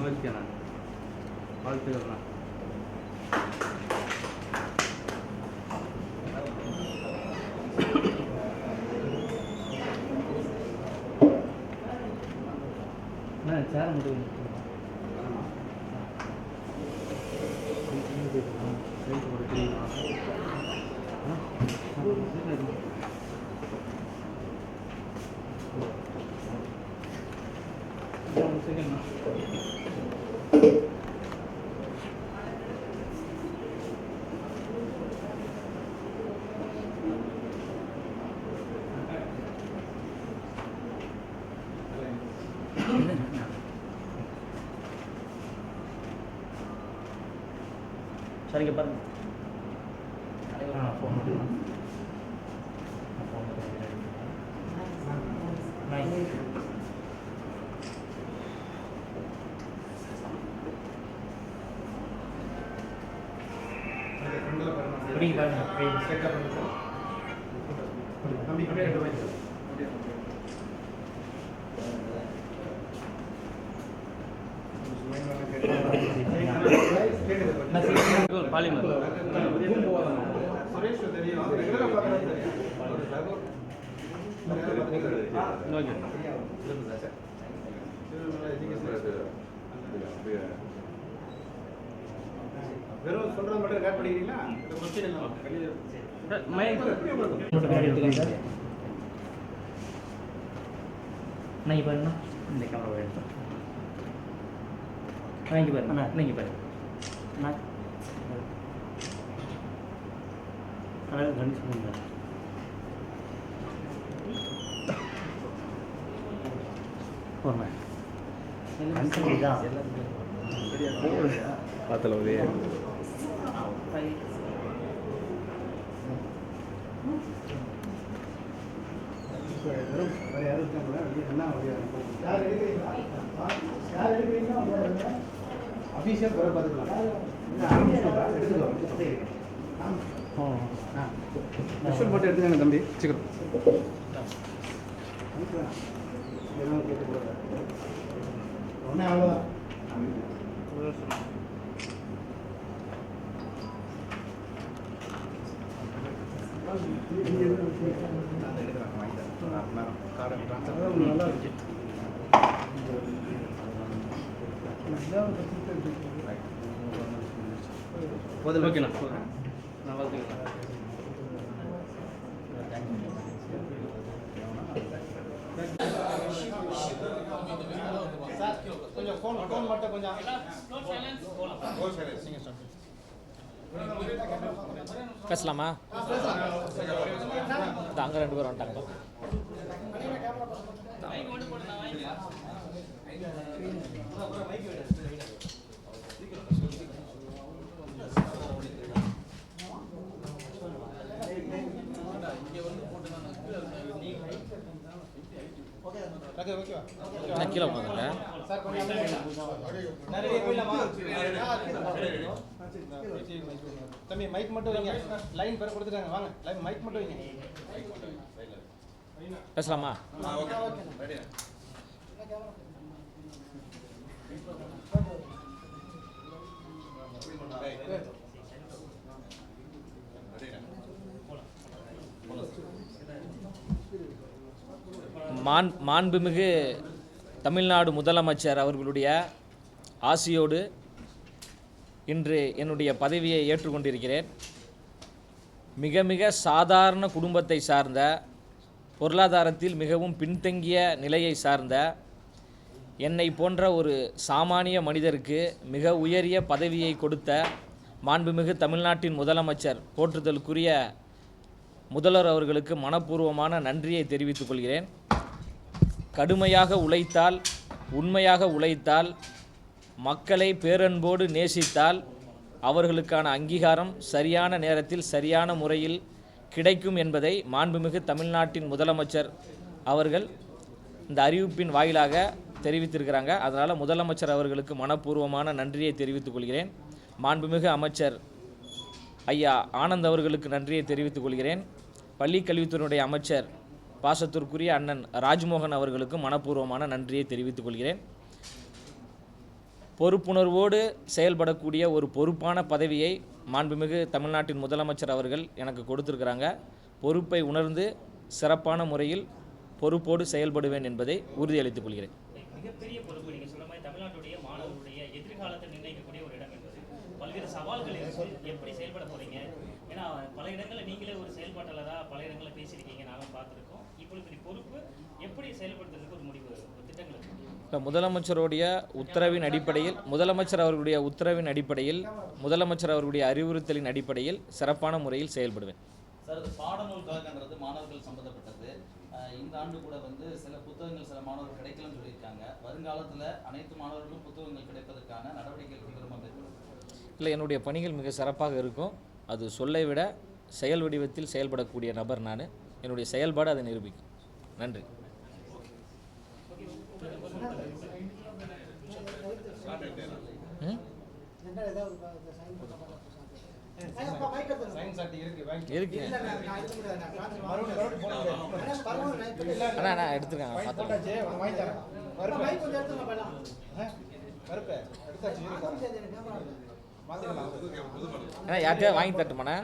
ஓகேண்ணா, வாழ்த்துக்கள்ண்ணா. சேர முடியும். சரிங்க பாருங்க. பாலிமர் வெறும் சொல்றது மட்டும் ரெக்கார்ட் பண்ணிக்கிறீங்களா? நீங்கள் பாருங்கண்ணா, இந்த கேமரா எடுத்தோம். இங்கே பாருங்க, நீங்கள் பாருங்க. பார்த்தல உதய அபிஷேக் வர பார்த்துக்கலாம். விஷுவல் மட்டும் எடுத்துக்கங்க தம்பி, சீக்கிரம். ஒன்றே அவ்வளோதான். நல்லா இருக்கு. ஓகேண்ணா, நான் வாழ்த்துக்கிறேன். கொஞ்சம் ஃபோன் மட்டும் கொஞ்சம் பேசலாமா? அங்கே 2 பேர் வந்துட்டாங்க. கீழே உட்காந்துங்க. தம்பி மைக் மட்டும் வைங்க. லைன் பேர் கொடுத்துட்டாங்க, வாங்க. மைக் மட்டும் வைங்க. பேசலாமா? மாண்புமிகு தமிழ்நாடு முதலமைச்சர் அவர்களுடைய ஆசியோடு இன்று என்னுடைய பதவியை ஏற்றுக்கொண்டிருக்கிறேன். மிக மிக சாதாரண குடும்பத்தை சார்ந்த, பொருளாதாரத்தில் மிகவும் பின்தங்கிய நிலையை சார்ந்த என்னை போன்ற ஒரு சாமானிய மனிதருக்கு மிக உயரிய பதவியை கொடுத்த மாண்புமிகு தமிழ்நாட்டின் முதலமைச்சர் போற்றுதலுக்குரிய முதல்வர் அவர்களுக்கு மனப்பூர்வமான நன்றியை தெரிவித்துக் கொள்கிறேன். கடுமையாக உழைத்தால், உண்மையாக உழைத்தால், மக்களை பேரன்போடு நேசித்தால் அவர்களுக்கான அங்கீகாரம் சரியான நேரத்தில் சரியான முறையில் கிடைக்கும் என்பதை மாண்புமிகு தமிழ்நாட்டின் முதலமைச்சர் அவர்கள் இந்த அறிவிப்பின் வாயிலாக தெரிவித்திருக்கிறாங்க. அதனால் முதலமைச்சர் அவர்களுக்கு மனப்பூர்வமான நன்றியை தெரிவித்துக் கொள்கிறேன். மாண்புமிகு அமைச்சர் ஐயா ஆனந்த் அவர்களுக்கு நன்றியை தெரிவித்துக் கொள்கிறேன். பள்ளி கல்வித்துறையுடைய அமைச்சர் பாசத்திற்குரிய அண்ணன் ராஜ்மோகன் அவர்களுக்கு மனப்பூர்வமான நன்றியை தெரிவித்துக் கொள்கிறேன். பொறுப்புணர்வோடு செயல்படக்கூடிய ஒரு பொறுப்பான பதவியை மாண்புமிகு தமிழ்நாட்டின் முதலமைச்சர் அவர்கள் எனக்கு கொடுத்திருக்கிறாங்க. பொறுப்பை உணர்ந்து சிறப்பான முறையில் பொறுப்போடு செயல்படுவேன் என்பதை உறுதியளித்துக் கொள்கிறேன். மிகப்பெரிய பொறுப்பு நீங்கள் சொன்ன மாதிரி தமிழ்நாட்டுடைய மாணவர்களுடைய எதிர்காலத்தை நிர்ணயிக்கக்கூடிய ஒரு இடம் என்பது பல்வேறு சவால்கள் இருக்கு. எப்படி செயல்பட போறீங்க? ஏன்னா பல இடங்களில் நீங்களே ஒரு செயல்பாட்டாளராக பல இடங்களில் பேசியிருக்கீங்க, நானும் பார்த்துருக்கோம். இப்பொழுது பொறுப்பு எப்படி செயல்படுத்துறதுக்கு ஒரு முடிவு திட்டங்கள் இப்போ முதலமைச்சருடைய உத்தரவின் அடிப்படையில் முதலமைச்சர் அவர்களுடைய அறிவுறுத்தலின் அடிப்படையில் சிறப்பான முறையில் செயல்படுவேன். சார், இது பாடநூல் கழகன்றது மாணவர்கள் சம்மந்தப்பட்டது. இந்த ஆண்டு கூட சில புத்தகங்கள் சில மாணவர்கள் கிடைக்கலன்னு சொல்லியிருக்காங்க. வருங்காலத்தில் அனைத்து மாணவர்களும் புத்தகங்கள் கிடைப்பதற்கான நடவடிக்கைகள் தீவிரமாக மேற்கொள்ளும். இல்லை, என்னுடைய பணிகள் மிக சிறப்பாக இருக்கும். அது சொல்லை விட செயல் வடிவத்தில் செயல்படக்கூடிய நபர் நான். என்னுடைய செயல்பாடு அதை நிரூபிக்கும். நன்றி. இருக்கு அண்ணா நான் எடுத்துருக்கேன். யார்கிட்டயா வாங்கி தட்டுமாண்ணா?